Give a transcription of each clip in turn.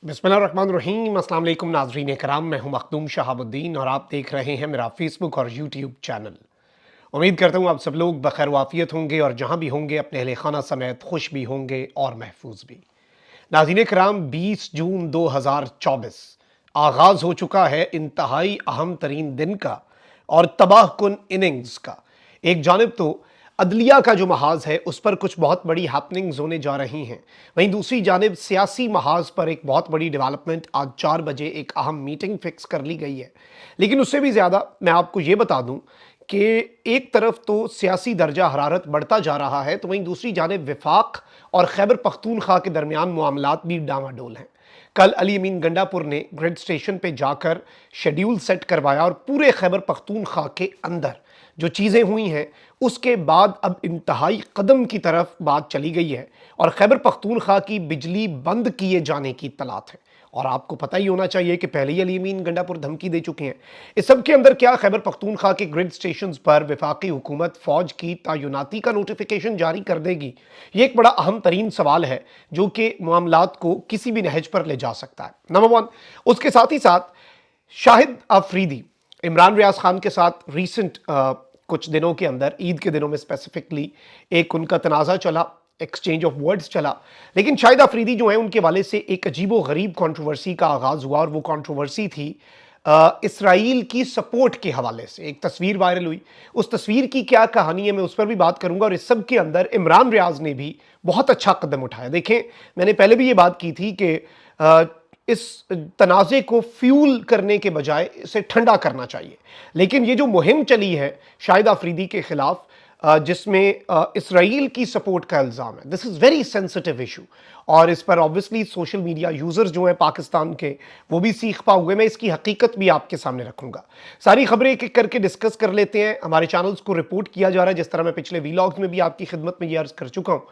बिस्मिल्लाहिर्रहमानिर्रहीम। अस्सलाम वालेकुम नाज़रीन कराम, मैं हूं मखदूम शहाबुद्दीन और आप देख रहे हैं मेरा फेसबुक और यूट्यूब चैनल। उम्मीद करता हूं आप सब लोग बखैर वाफियत होंगे और जहां भी होंगे अपने अहले खाना समेत खुश भी होंगे और महफूज भी। नाज़रीन कराम, 20 जून 2024 आगाज़ हो चुका है इंतहाई अहम तरीन दिन का और तबाह कुन इनिंग्स का। एक जानिब तो अदलिया का जो महाज है उस पर कुछ बहुत बड़ी हैपनिंग्स होने जा रही हैं, वहीं दूसरी जानिब सियासी महाज पर एक बहुत बड़ी डेवलपमेंट आज 4 बजे एक अहम मीटिंग फिक्स कर ली गई है। लेकिन उससे भी ज़्यादा मैं आपको ये बता दूं कि एक तरफ तो सियासी दर्जा हरारत बढ़ता जा रहा है, तो वहीं दूसरी जानिब विफाक और खैबर पख्तूनख्वा के दरमियान मामलात भी डामाडोल हैं। कल अली अमीन गंडापुर ने ग्रिड स्टेशन पे जाकर शेड्यूल सेट करवाया और पूरे खैबर पख्तूनख्वा के अंदर जो चीज़ें हुई हैं उसके बाद अब इंतहाई कदम की तरफ बात चली गई है और खैबर पख्तूनख्वा की बिजली बंद किए जाने की तलात है। और आपको पता ही होना चाहिए कि पहले ही अली अमीन गंडापुर धमकी दे चुके हैं। इस सब के अंदर क्या खैबर पख्तूनख्वा के ग्रिड स्टेशंस पर वफाकी हुकूमत फौज की तैनाती का नोटिफिकेशन जारी कर देगी? ये एक बड़ा अहम तरीन सवाल है जो कि मामलात को किसी भी नहज पर ले जा सकता है, नंबर वन। उसके साथ ही साथ शाहिद अफरीदी इमरान रियाज खान के साथ रिसेंट कुछ दिनों के अंदर, ईद के दिनों में स्पेसिफिकली, एक उनका तनाज़ा चला, एक्सचेंज ऑफ वर्ड्स चला। लेकिन शाहिद अफरीदी जो है उनके वाले से एक अजीबो गरीब कंट्रोवर्सी का आगाज़ हुआ और वो कंट्रोवर्सी थी इसराइल की सपोर्ट के हवाले से। एक तस्वीर वायरल हुई, उस तस्वीर की क्या कहानी है मैं उस पर भी बात करूंगा। और इस सब के अंदर इमरान रियाज ने भी बहुत अच्छा कदम उठाया। देखें, मैंने पहले भी ये बात की थी कि इस तनाज़े को फ्यूल करने के बजाय इसे ठंडा करना चाहिए। लेकिन ये जो मुहिम चली है शाहिद अफरीदी के खिलाफ, जिसमें इसराइल की सपोर्ट का इल्ज़ाम है, this is very sensitive issue. और इस पर ऑब्वियसली सोशल मीडिया यूज़र्स जो हैं पाकिस्तान के, वो भी सीख पा हुए। मैं इसकी हकीकत भी आपके सामने रखूंगा। सारी खबरें एक एक करके डिस्कस कर लेते हैं। हमारे चैनल्स को रिपोर्ट किया जा रहा है, जिस तरह मैं पिछले वीलॉग्स में भी आपकी खिदमत में ये अर्ज कर चुका हूँ।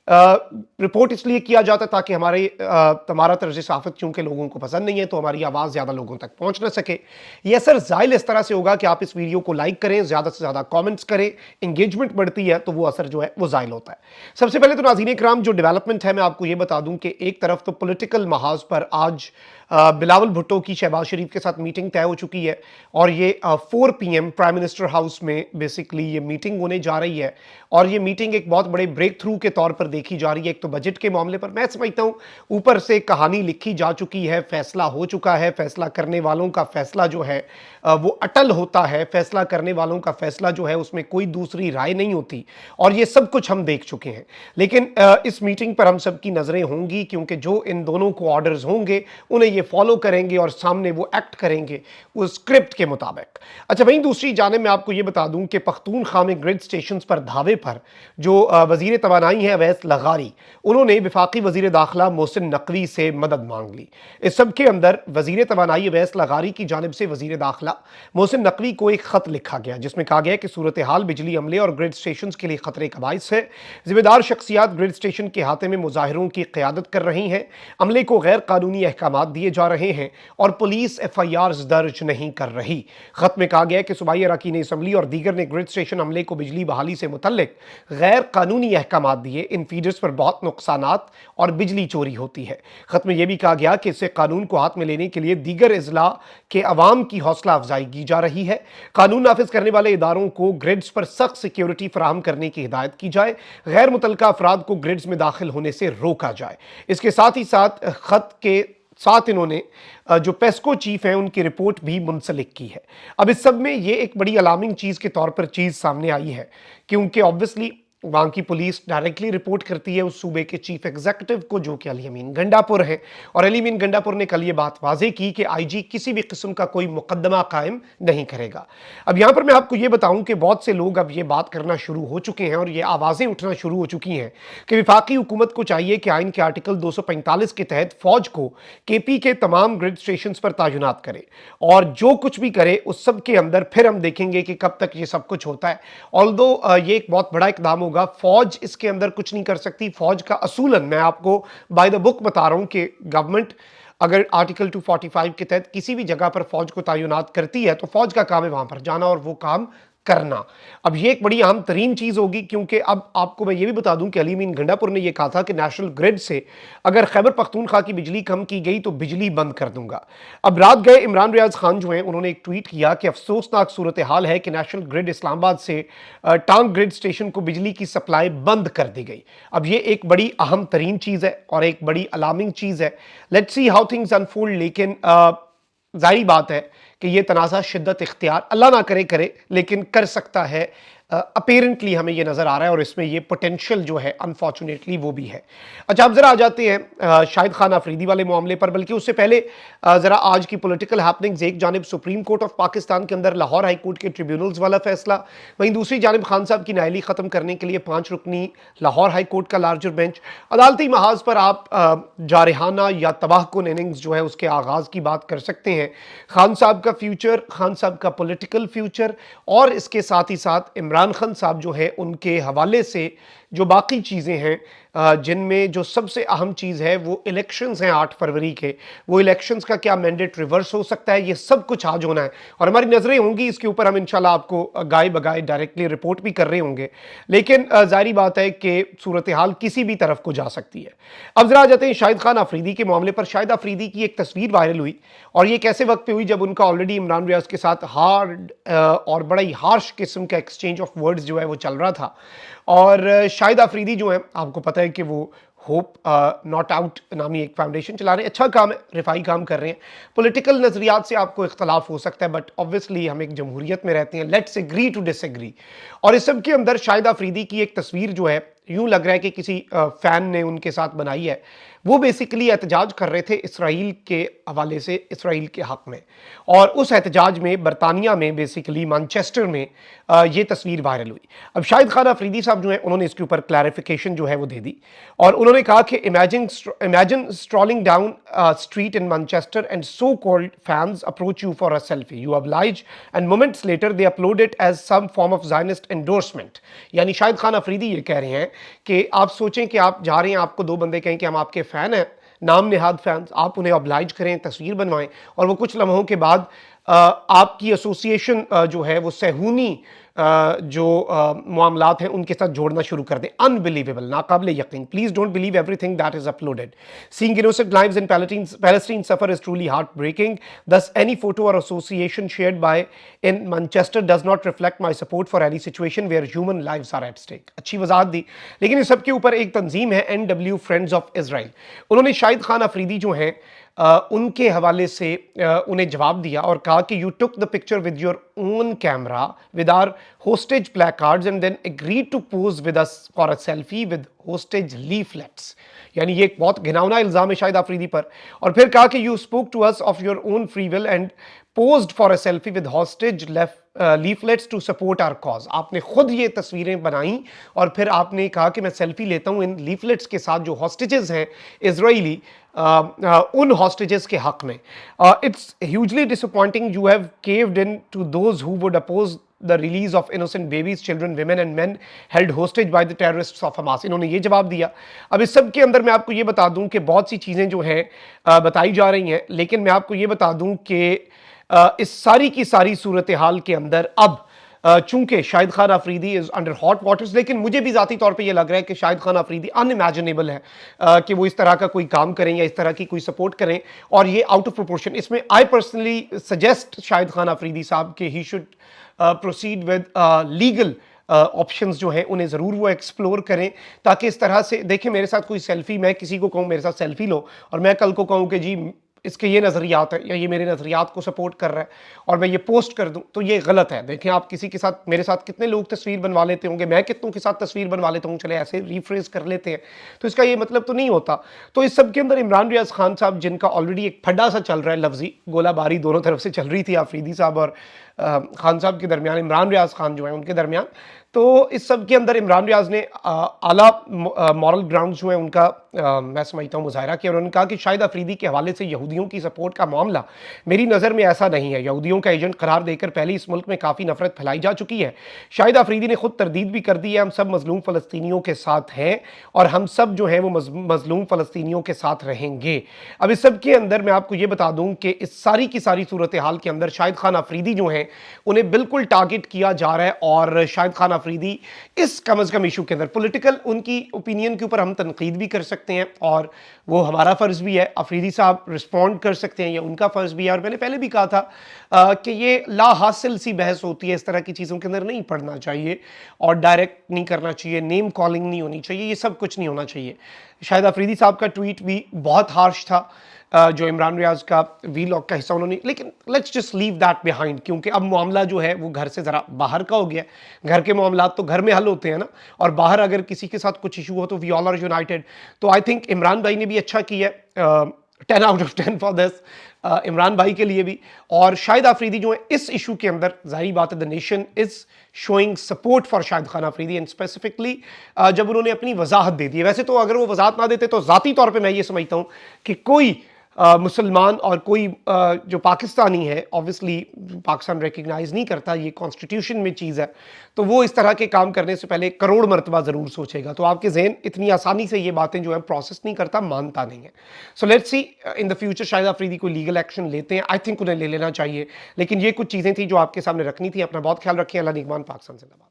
रिपोर्ट इसलिए किया जाता है ताकि हमारा तर्ज साफ़त चूंकि लोगों को पसंद नहीं है तो हमारी आवाज़ ज़्यादा लोगों तक पहुंच ना सके। ये असर ज़ाहिर इस तरह से होगा कि आप इस वीडियो को लाइक करें, ज़्यादा से ज़्यादा कमेंट्स करें, इंगेजमेंट बढ़ती है तो वो असर जो है वो ज़ाहिर होता है। सबसे पहले तो नाज़रीन इकराम, जो डेवलपमेंट है मैं आपको ये बता दूं कि एक तरफ तो पॉलिटिकल महाज पर आज बिलावल भुट्टो की शहबाज शरीफ के साथ मीटिंग तय हो चुकी है और ये 4 PM प्राइम मिनिस्टर हाउस में बेसिकली ये मीटिंग होने जा रही है। और ये मीटिंग एक बहुत बड़े ब्रेक थ्रू के तौर पर देखी जा रही है। एक तो बजट के मामले पर मैं समझता हूं ऊपर से कहानी लिखी जा चुकी है, फैसला हो चुका है, फैसला करने वालों का फैसला जो है वो अटल होता है, फैसला करने वालों का फैसला जो है उसमें कोई दूसरी राय नहीं होती, और ये सब कुछ हम देख चुके हैं। लेकिन इस मीटिंग पर हम सबकी नजरें होंगी क्योंकि जो इन दोनों को ऑर्डर्स होंगे उन्हें ये फॉलो करेंगे और सामने वो एक्ट करेंगे उस स्क्रिप्ट के मुताबिक। अच्छा, वहीं दूसरी जानिब मैं आपको ये बता दूं कि पख्तूनख्वा में ग्रिड स्टेशन पर धावे पर जो वजीर तवानाई है अवैस लगारी, उन्होंने विफाकी वजीर दाखिला मोहसिन नकवी से मदद मांग ली। इस सब के अंदर वजीर तवानाई अवैस लगारी की जानिब से वजीर दाखिला मोहसिन नकवी को एक खत लिखा गया जिसमें कहा गया कि सूरत हाल बिजली अमले और ग्रिड स्टेशन के लिए खतरे का बाइस है। जिम्मेदार शख्सियात ग्रिड स्टेशन के हाथे में मुजाहिरों की क़यादत कर रही हैं, अमले को गैर कानूनी अहकाम दिए जा रहे हैं और पुलिस FIRs दर्ज नहीं कर रही। खत में कहा गया कि सूबाई अरकान असम्बली और दीगर ने ग्रिड स्टेशन अमले को बिजली बहाली से मुतल्लिक गैर कानूनी अहकाम दिए। इन फीडर्स पर बहुत नुकसानात और बिजली चोरी होती है। खत में यह भी कहा गया कि इससे कानून को हाथ में लेने के लिए दीगर अजला के अवाम की हौसला अफजाई की जा रही है। कानून नाफिज करने वाले इदारों को ग्रिड्स पर सख्त सिक्योरिटी फराहम करने की हिदायत की जाए, गैर मुतल्लिका अफराद को ग्रिड्स में दाखिल होने से रोका जाए। इसके साथ ही साथ खत के साथ इन्होंने जो पेस्को चीफ हैं उनकी रिपोर्ट भी मुंसलिक की है। अब इस सब में ये एक बड़ी अलार्मिंग चीज़ के तौर पर चीज़ सामने आई है क्योंकि ऑब्वियसली वहाँ की पुलिस डायरेक्टली रिपोर्ट करती है उस सूबे के चीफ एग्जीक्यूटिव को जो कि अली अमीन गंडापुर है। और अली अमीन गंडापुर ने कल ये बात वाजे की कि IG किसी भी किस्म का कोई मुकदमा कायम नहीं करेगा। अब यहाँ पर मैं आपको ये बताऊं कि बहुत से लोग अब ये बात करना शुरू हो चुके हैं और ये आवाज़ें उठना शुरू हो चुकी हैं कि वफाकी हुकूमत को चाहिए कि आइन के आर्टिकल 245 के तहत फौज को KP के तमाम ग्रिड स्टेशन पर तैनात करे और जो कुछ भी करे उस सब के अंदर फिर हम देखेंगे कि कब तक ये सब कुछ होता है। ऑल्दो ये एक बहुत बड़ा इकदाम होगा, फौज इसके अंदर कुछ नहीं कर सकती। फौज का असूलन मैं आपको बाय द बुक बता रहा हूं कि गवर्नमेंट अगर आर्टिकल 245 के तहत किसी भी जगह पर फौज को तैनात करती है तो फौज का काम है वहां पर जाना और वो काम करना। अब ये एक बड़ी अहम तरीन चीज़ होगी, क्योंकि अब आपको मैं ये भी बता दूं कि अली अमीन गंडापुर ने ये कहा था कि नेशनल ग्रिड से अगर खैबर पख्तूनख्वा की बिजली कम की गई तो बिजली बंद कर दूंगा। अब रात गए इमरान रियाज खान जो हैं उन्होंने एक ट्वीट किया कि अफसोसनाक सूरत हाल है कि नेशनल ग्रिड इस्लामाबाद से टांग ग्रिड स्टेशन को बिजली की सप्लाई बंद कर दी गई। अब ये एक बड़ी अहम तरीन चीज़ है और एक बड़ी अलार्मिंग चीज़ है। Let's see how things unfold. लेकिन जाहिर बात है कि ये तनाज़ा शिद्दत इख्तियार अल्लाह ना करे करे, लेकिन कर सकता है। अपेरेंटली हमें ये नज़र आ रहा है और इसमें ये पोटेंशियल जो है अनफॉर्चुनेटली वो भी है। अच्छा, अब ज़रा आ जाते हैं शाहिद खान अफरीदी वाले मामले पर, बल्कि उससे पहले ज़रा आज की पॉलिटिकल हैपनिंग्स। एक जानिब सुप्रीम कोर्ट ऑफ पाकिस्तान के अंदर लाहौर हाई कोर्ट के ट्रिब्यूनल्स वाला फैसला, वहीं दूसरी जानिब खान साहब की नाअहली ख़त्म करने के लिए 5 रुकनी लाहौर हाई कोर्ट का लार्जर बेंच। अदालती महाज पर आप जारहाना या तबाहकुन इनिंग्स जो है उसके आगाज़ की बात कर सकते हैं। खान साहब का फ्यूचर, खान साहब का पॉलिटिकल फ्यूचर, और इसके साथ ही साथ इमरान खान साहब जो है उनके हवाले से जो बाकी चीज़ें हैं, जिनमें जो सबसे अहम चीज़ है वो इलेक्शंस हैं 8 फरवरी के। वो इलेक्शंस का क्या मैंडेट रिवर्स हो सकता है, ये सब कुछ आज होना है और हमारी नज़रें होंगी इसके ऊपर। हम इंशाल्लाह आपको गाय बगाए डायरेक्टली रिपोर्ट भी कर रहे होंगे, लेकिन जाहिर बात है कि सूरत हाल किसी भी तरफ को जा सकती है। अब जरा आ जाते हैं शाहिद खान अफरीदी के मामले पर। शाहिद अफरीदी की एक तस्वीर वायरल हुई और ये कैसे वक्त पे हुई जब उनका ऑलरेडी इमरान रियाज के साथ हार्ड और बड़ा ही हार्श किस्म का एक्सचेंज ऑफ वर्ड्स जो है वो चल रहा था। और शाहिद अफरीदी जो है, आपको पता है कि वो होप नॉट आउट नामी एक फाउंडेशन चला रहे हैं। अच्छा काम है, रिफाई काम कर रहे हैं। पॉलिटिकल नज़रियात से आपको इख्तलाफ हो सकता है, बट ऑब्वियसली हम एक जमहूरियत में रहते हैं, लेट्स एग्री टू डिसएग्री। और इस सब के अंदर शाहिद अफरीदी की एक तस्वीर जो है, यूं लग रहा है कि किसी फ़ैन ने उनके साथ बनाई है। वो बेसिकली एहतजाज कर रहे थे इसराइल के हवाले से, इसराइल के हक़ में, और उस एहतजाज में बरतानिया में बेसिकली मैनचेस्टर में ये तस्वीर वायरल हुई। अब शाहिद खान अफरीदी साहब जो है उन्होंने इसके ऊपर क्लैरिफिकेशन जो है वो दे दी और उन्होंने कहा कि imagine strolling down street in Manchester and so called fans approach you for a selfie, you oblige and moments later they upload it as some form of Zionist endorsement। यानी शाहिद खान अफरीदी ये कह रहे हैं कि आप सोचें कि आप जा रहे हैं, आपको दो बंदे कहें कि हम आपके फ़ैन हैं, नाम नेहाद फैंस, आप उन्हें ऑब्लाइज करें, तस्वीर बनवाएं, और वो कुछ लम्हों के बाद आपकी एसोसिएशन जो है वो सहूनी जो मामलात हैं उनके साथ जोड़ना शुरू कर दें। अनबिलीवेबल, नाकाबिले यकीन। Please don't believe everything that is uploaded. Seeing innocent lives in Palestine suffer is truly heartbreaking. Thus any photo or association shared by in Manchester does not reflect my support for any situation where human lives are at stake. अच्छी वजाहत दी, लेकिन इस सब के ऊपर एक तंजीम है NW friends of Israel, उन्होंने शाहिद खान अफरीदी जो हैं उनके हवाले से उन्हें जवाब दिया और कहा कि you took the picture with your own camera with our hostage placards and then agreed to pose with us for a selfie with hostage leaflets. यानी ये एक बहुत घिनौना इल्ज़ाम है शाहिद अफरीदी पर। और फिर कहा कि you spoke to us of your own free will and posed for a selfie with hostage leaflets to support our cause. आपने खुद ये तस्वीरें बनाई और फिर आपने कहा कि मैं सेल्फी लेता हूँ इन लीफलेट्स के साथ जो हॉस्टेजेस हैं इजराइली, उन हॉस्टेजेस के हक में। It's hugely disappointing you have caved in to those who would oppose the release of innocent babies, children, women and men held hostage by the terrorists of Hamas। इन्होंने ये जवाब दिया। अब इस सब के अंदर मैं आपको ये बता दूं कि बहुत सी चीज़ें जो हैं बताई जा रही हैं, लेकिन मैं आपको ये बता दूं कि इस सारी की सारी सूरत हाल के अंदर अब चूंकि Shahid Khan Afridi is under hot waters, लेकिन मुझे भी ज़ाती तौर पे ये लग रहा है कि शाहिद खान अफरीदी अनइमेजिनेबल है कि वो इस तरह का कोई काम करें या इस तरह की कोई सपोर्ट करें, और ये आउट ऑफ प्रोपोर्शन। इसमें I personally suggest Shahid Khan Afridi sahab के he should proceed with legal options जो हैं उन्हें ज़रूर वो एक्सप्लोर करें, ताकि इस तरह से देखें मेरे साथ कोई सेल्फी, मैं किसी को कहूँ मेरे साथ सेल्फी लो और मैं कल को कहूँ कि जी इसके ये नज़रियात है या ये मेरे नज़रियात को सपोर्ट कर रहा है और मैं ये पोस्ट कर दूं, तो ये गलत है। देखें आप किसी के साथ, मेरे साथ कितने लोग तस्वीर बनवा लेते होंगे, मैं कितनों के साथ तस्वीर बनवा लेता हूँ, चले ऐसे रिफ्रेज कर लेते हैं, तो इसका ये मतलब तो नहीं होता। तो इस सब के अंदर इमरान रियाज खान साहब, जिनका ऑलरेडी एक फड्डा सा चल रहा है, लफ्जी गोलाबारी दोनों तरफ से चल रही थी अफरीदी साहब और खान साहब के दरमियान, इमरान रियाज खान जो है उनके दरमियान, तो इस सब के अंदर इमरान रियाज ने आला मॉरल ग्राउंड जो है उनका मैं समझता हूँ मुज़ाहरा किया, और उन्होंने कहा कि शाहिद अफरीदी के हवाले से यहूदियों की सपोर्ट का मामला मेरी नज़र में ऐसा नहीं है। यहूदियों का एजेंट करार देकर पहले इस मुल्क में काफ़ी नफरत फैलाई जा चुकी है। शाहिद अफरीदी ने खुद तरदीद भी कर दी है, हम सब मजलूम फ़लस्तीनियों के साथ हैं और हम सब जो हैं वो मजलूम फ़लस्तीनियों के साथ रहेंगे। अब इस सब के अंदर मैं आपको ये बता दूं कि इस सारी की सारी सूरत हाल के अंदर शाहिद खान अफरीदी जो हैं उन्हें बिल्कुल टारगेट किया जा रहा है, और शाहिद खान अफरीदी इस कम अज़ कम इशू के अंदर पॉलिटिकल उनकी ओपिनियन के ऊपर हम तनकीद भी कर सकते हैं, और वो हमारा फ़र्ज़ भी है, अफरीदी साहब रिस्पॉन्ड कर सकते हैं, ये उनका फ़र्ज़ भी है। और मैंने पहले भी कहा था कि ये ला हासिल सी बहस होती है, इस तरह की चीज़ों के अंदर नहीं पढ़ना चाहिए और डायरेक्ट नहीं करना चाहिए, नेम कॉलिंग नहीं होनी चाहिए, ये सब कुछ नहीं होना चाहिए। शाहिद अफरीदी साहब का ट्वीट भी बहुत हार्श था, जो इमरान रियाज का वीलॉग का हिस्सा उन्होंने, लेकिन let's just leave that behind, क्योंकि अब मामला जो है वो घर से ज़रा बाहर का हो गया। घर के मामला तो घर में हल होते हैं ना, और बाहर अगर किसी के साथ कुछ इशू हो तो वी ऑल आर यूनाइटेड। तो आई थिंक इमरान भाई ने भी अच्छा किया, 10 out of 10 for this, Imran भाई के लिए भी। और शाहिद अफरीदी जो है इस इशू के अंदर, ज़ाहिर बात है the nation is showing support for Shahid Khan Afridi, and specifically जब उन्होंने अपनी वजाहत दे दी है। वैसे तो अगर वो वजाहत ना देते तो ज़ाती तौर पे मैं ये समझता हूँ कि कोई मुसलमान और कोई जो पाकिस्तानी है, ऑब्वियसली पाकिस्तान रिकग्नाइज नहीं करता, ये कॉन्स्टिट्यूशन में चीज़ है, तो वो इस तरह के काम करने से पहले करोड़ मरतबा ज़रूर सोचेगा। तो आपके जहन इतनी आसानी से ये बातें जो है प्रोसेस नहीं करता, मानता नहीं है। So let's see in the future Shahid Afridi कोई लीगल एक्शन लेते हैं, आई थिंक उन्हें ले लेना चाहिए। लेकिन ये कुछ चीज़ें थी जो आपके सामने रखनी थी। अपना बहुत ख्याल रखें। अल्लाह निगहबान। पाकिस्तान जिंदाबाद।